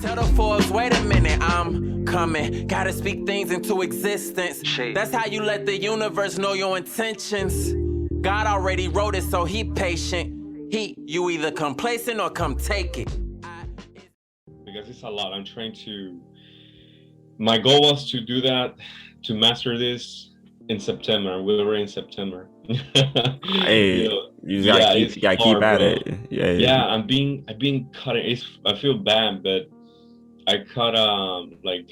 Tell the Forbes, wait a minute, I'm coming. Gotta speak things into existence. That's how you let the universe know your intentions. God already wrote it, so he patient. You either complacent or come take it. Because it's a lot. I'm trying to, my goal was to do that, to master this in September. We were in September. Hey, you gotta keep at it. Yeah, I've been cutting. I feel bad, but I cut like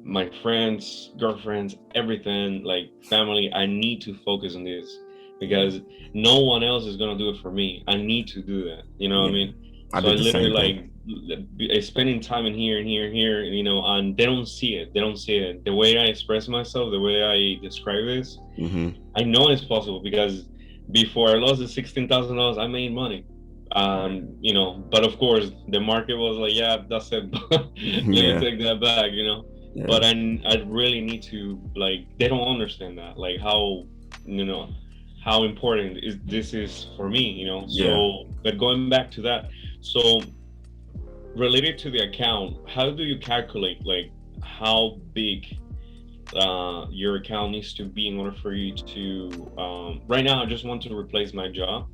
my friends, girlfriends, everything, like family. I need to focus on this because no one else is gonna do it for me. I need to do that. You know what I mean? So I literally like spending time in here and here and here, you know, and they don't see it. They don't see it. The way I express myself, the way I describe this, I know it's possible because before I lost the $16,000, I made money. You know, but of course the market was like, yeah, that's it. Let me take that back, you know. But I really need to, like, they don't understand that, like how, you know, how important this is for me, you know. So but going back to that, so related to the account, how do you calculate like how big your account needs to be in order for you to right now I just want to replace my job.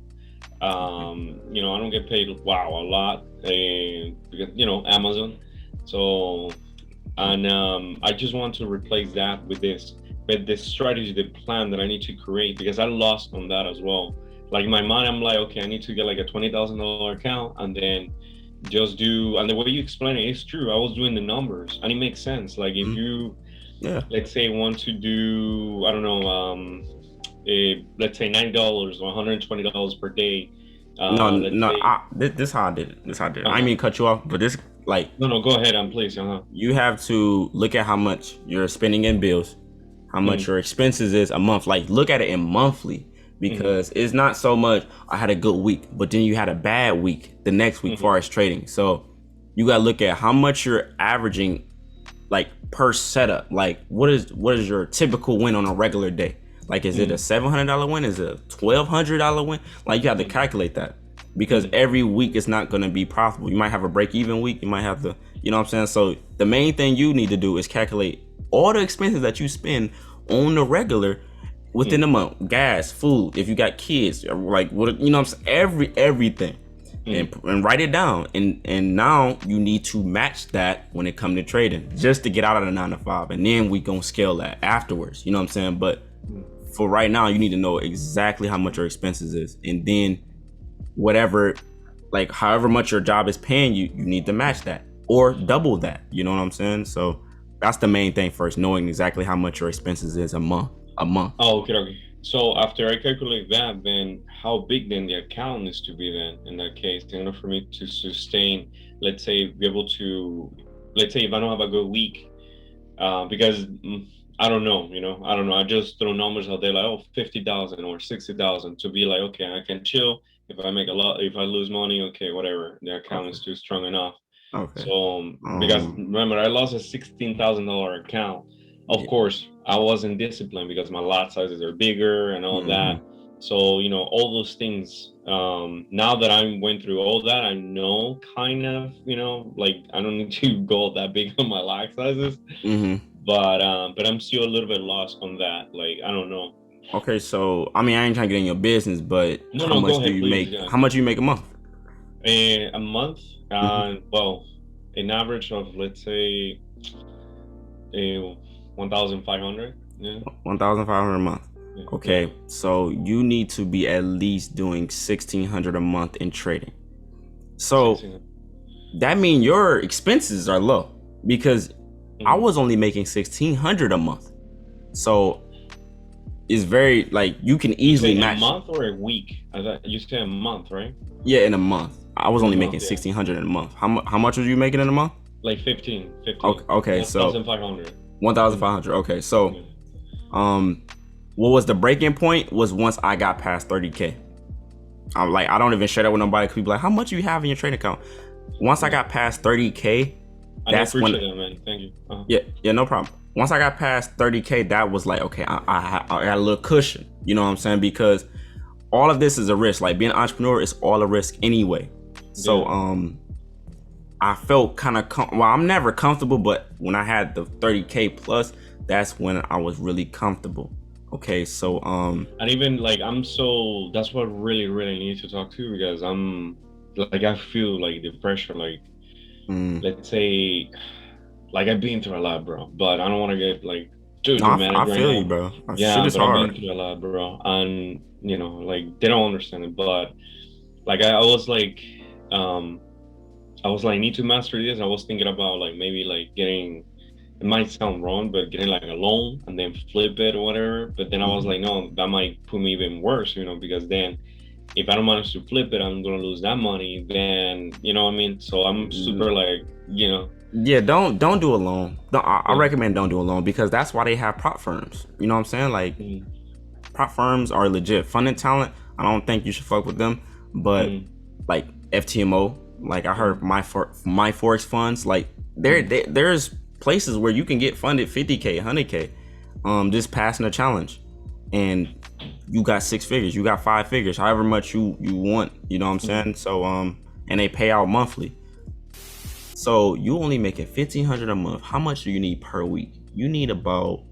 You know, I don't get paid a lot because, you know, Amazon. So and I just want to replace that with this, but the strategy, the plan that I need to create, because I lost on that as well. Like in my mind, I'm like, okay, I need to get like a $20,000 account and then just do, and the way you explain it is true. I was doing the numbers and it makes sense. Like if you let's say want to do, I don't know, let's say $90 or $120 per day. This how I did it. I didn't mean to cut you off, but this, like, no, go ahead, please. You have to look at how much you're spending in bills, how much your expenses is a month. Like, look at it in monthly, because it's not so much I had a good week, but then you had a bad week the next week FOREX trading. So you gotta look at how much you're averaging, like, per setup. Like, what is your typical win on a regular day? Like, is it a $700 win? Is it a $1,200 win? Like, you have to calculate that, because every week it's not going to be profitable. You might have a break-even week. You might have to, you know what I'm saying? So the main thing you need to do is calculate all the expenses that you spend on the regular within the month. Gas, food, if you got kids, like, what, you know what I'm saying? Everything. And write it down. And now you need to match that when it comes to trading, just to get out of the 9 to 5. And then we going to scale that afterwards. You know what I'm saying? But for right now, you need to know exactly how much your expenses is, and then whatever, like, however much your job is paying you, you need to match that or double that. You know what I'm saying? So that's the main thing first, knowing exactly how much your expenses is a month. Oh, okay. So after I calculate that, then how big then the account needs to be then in that case, in order for me to sustain, let's say, be able to, let's say if I don't have a good week, because I don't know, you know, I just throw numbers out there like, oh, 50,000 or 60,000 to be like, okay, I can chill. If I make a lot, if I lose money, okay, whatever, the account is too strong enough. So because remember, I lost a $16,000 account. Of course, I wasn't disciplined because my lot sizes are bigger and all that. So, you know, all those things, now that I went through all that, I know kind of, you know, like I don't need to go that big on my lot sizes. But I'm still a little bit lost on that. Like, I don't know. Okay, so I mean, I ain't trying to get in your business, but how much do you make? How much do you make a month? A month? Well, an average of, let's say, 1,500. Yeah. 1,500 a month. Okay, so you need to be at least doing 1,600 a month in trading. So that means your expenses are low, because I was only making 1,600 a month. So it's very, like, you can easily match. A month or a week? I thought you said a month, right? Yeah, in a month. I was only making 1,600 in a month. How much was you making in a month? Like 15. Okay, so 1,500. 1,500. Okay, so what was the breaking point was once I got past 30K. I'm like, I don't even share that with nobody, because people like, how much you have in your trading account? Once I got past 30K, that's when. I appreciate that, man. Thank you. Yeah, no problem. Once I got past 30K, that was like, okay, I got a little cushion. You know what I'm saying? Because all of this is a risk. Like, being an entrepreneur is all a risk anyway. So I felt kind of well, I'm never comfortable, but when I had the 30K plus, that's when I was really comfortable. Okay, so and even like that's what really need to talk to, because I'm like, I feel like the pressure, like let's say, like I've been through a lot, bro, but I don't want to get like too no, dramatic I right feel you, now. bro. Shit Yeah, is but I've been hard. through a lot, bro, and you know, like they don't understand it, but like I was like, um I was like, need to master this. I was thinking about like maybe like getting, it might sound wrong, but getting like a loan and then flip it or whatever. But then I was like, no, that might put me even worse, you know, because then if I don't manage to flip it, I'm gonna lose that money. Then you know what I mean. So I'm super like, you know. Yeah, don't do a loan. I Yeah. recommend don't do a loan, because that's why they have prop firms. You know what I'm saying? Like, Mm, prop firms are legit. Funded talent, I don't think you should fuck with them. But mm, like FTMO, like I heard mm, my Forex funds, like there's places where you can get funded 50K, 100K, just passing a challenge, and you got 6 figures, you got 5 figures, however much you want. You know what I'm saying? So and they pay out monthly. So you only making 1,500 a month. How much do you need per week? You need about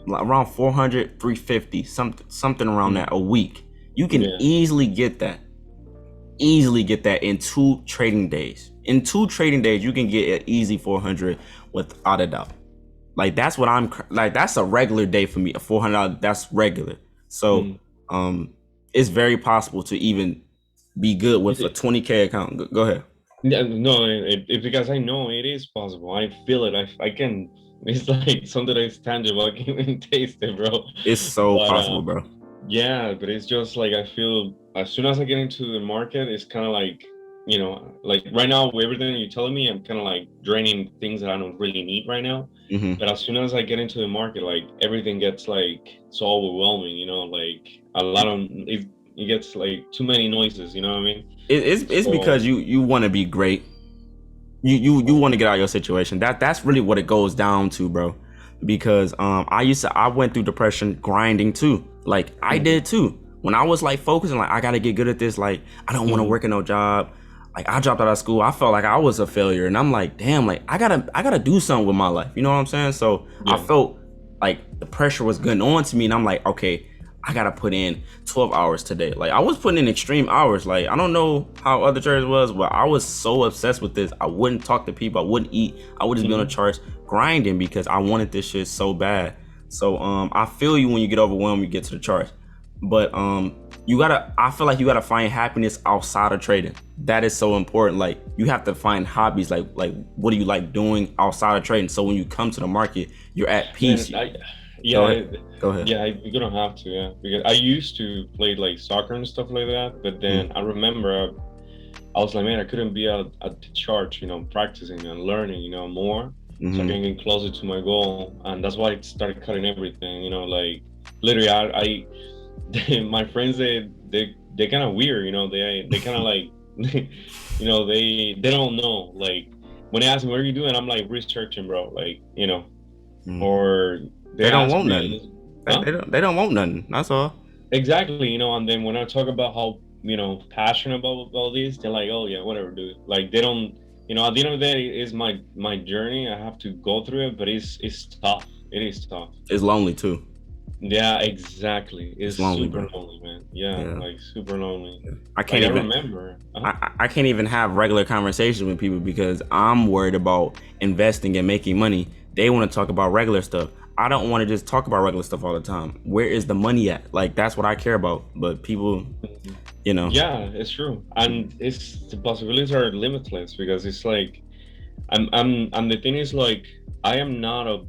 around 400, 350, something around that a week. You can yeah. easily get that. Easily get that in 2 trading days. In 2 trading days, you can get an easy 400 without a doubt. Like that's what I'm like. That's a regular day for me. A $400. That's regular. So Mm. it's very possible to even be good with a 20K account. Go ahead. Yeah, no, because I know it is possible. I feel it. I can. It's like something that's tangible. I can even taste it, bro. It's so But possible, bro. yeah, but it's just like I feel as soon as I get into the market, it's kind of like, you know, like right now with everything you're telling me, I'm kind of like draining things that I don't really need right now. But as soon as I get into the market, like everything gets like so overwhelming, you know, like a lot of it gets like too many noises, you know what I mean? It's because So you want to be great. You want to get out of your situation. That's really what it goes down to, bro. Because I went through depression grinding too. Like I did too. When I was like focusing, like I gotta get good at this. Like I don't want to work in no job. Like I dropped out of school. I felt like I was a failure, and I'm like, damn, like I gotta do something with my life. You know what I'm saying? So I yeah. felt like the pressure was getting on to me, and I'm like, okay, I gotta put in 12 hours today. Like I was putting in extreme hours. Like I don't know how other traders was, but I was so obsessed with this. I wouldn't talk to people. I wouldn't eat. I would just be on the charts grinding because I wanted this shit so bad. So I feel you when you get overwhelmed, you get to the charts. But I feel like you gotta find happiness outside of trading. That is so important. Like you have to find hobbies. Like what do you like doing outside of trading? So when you come to the market, you're at peace. Man, Go ahead. yeah, you're gonna have to, yeah, because I used to play like soccer and stuff like that, but then I remember I was like, man, I couldn't be at the church, you know, practicing and learning, you know, more, so I can get closer to my goal, and that's why I started cutting everything, you know, like literally, my friends, they kind of weird, you know, they kind of like, you know, they don't know, like when they ask me what are you doing, I'm like researching, bro, like, you know, or they They don't ask want me, nothing. huh? They don't want nothing. That's all. Exactly, you know, and then when I talk about how, you know, passionate about all this, they're like, oh yeah, whatever, dude. Like they don't, you know, at the end of the day, it's my journey. I have to go through it, but it's tough. It is tough. It's lonely too. Yeah, exactly. It's It's lonely, super bro. lonely, man. Yeah, Yeah. like super lonely. I Like can't I even remember. I can't even have regular conversations with people because I'm worried about investing and making money. They want to talk about regular stuff. I don't want to just talk about regular stuff all the time. Where is the money at? Like that's what I care about. But people, you know. Yeah, it's true, and it's the possibilities are limitless because it's like and the thing is like I am not a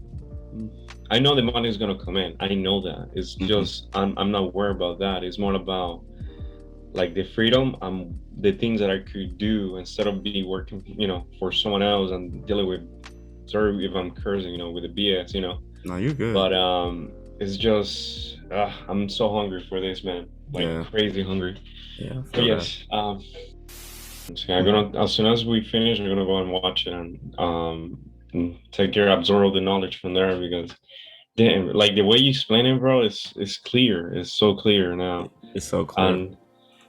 I know the money is gonna come in. I know that. It's just I'm not worried about that. It's more about like the freedom, the things that I could do instead of be working, you know, for someone else and dealing with, sorry if I'm cursing, you know, with the BS, you know. No, you're good. But it's just I'm so hungry for this, man. Like Yeah. crazy hungry. Yeah. I But feel that. yes, so I'm gonna, as soon as we finish, I'm gonna go and watch it and take care, absorb all the knowledge from there because damn, like the way you explain it, bro, is clear. It's so clear now. It's so clear. And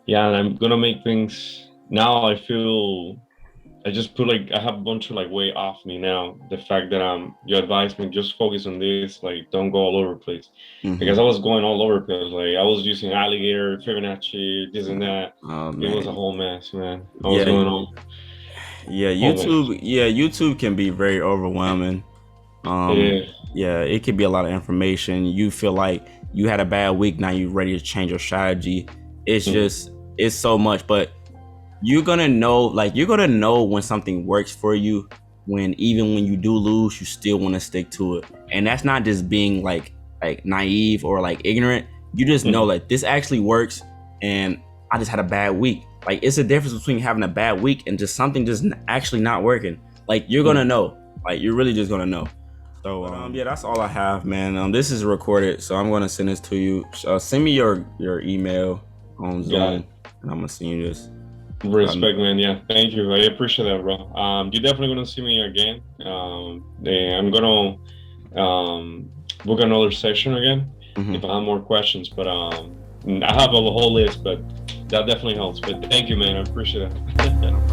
yeah, and I'm gonna make things now I just put like I have a bunch of like weight off me now. The fact that you advise me just focus on this, like don't go all over the place. Because I was going all over the place. Like I was using alligator, Fibonacci, this and that. Oh It was man. a whole mess, man. I was Yeah, going all whole mess. YouTube can be very overwhelming. Yeah. Yeah, it could be a lot of information. You feel like you had a bad week, now you're ready to change your strategy. It's just it's so much, but you're gonna know when something works for you, when even when you do lose, you still want to stick to it. And that's not just being like naive or like ignorant. You just know that this actually works, and I just had a bad week. Like it's a difference between having a bad week and just something just actually not working. Like you're gonna know. Like you're really just gonna know. So yeah, that's all I have, man. This is recorded, so I'm gonna send this to you. Send me your email on Zoom, and I'm gonna send you this. Respect, man. Yeah, thank you. I appreciate that, bro. You're definitely gonna see me again. I'm gonna book another session again if I have more questions. But I have a whole list, but that definitely helps. But thank you, man. I appreciate it.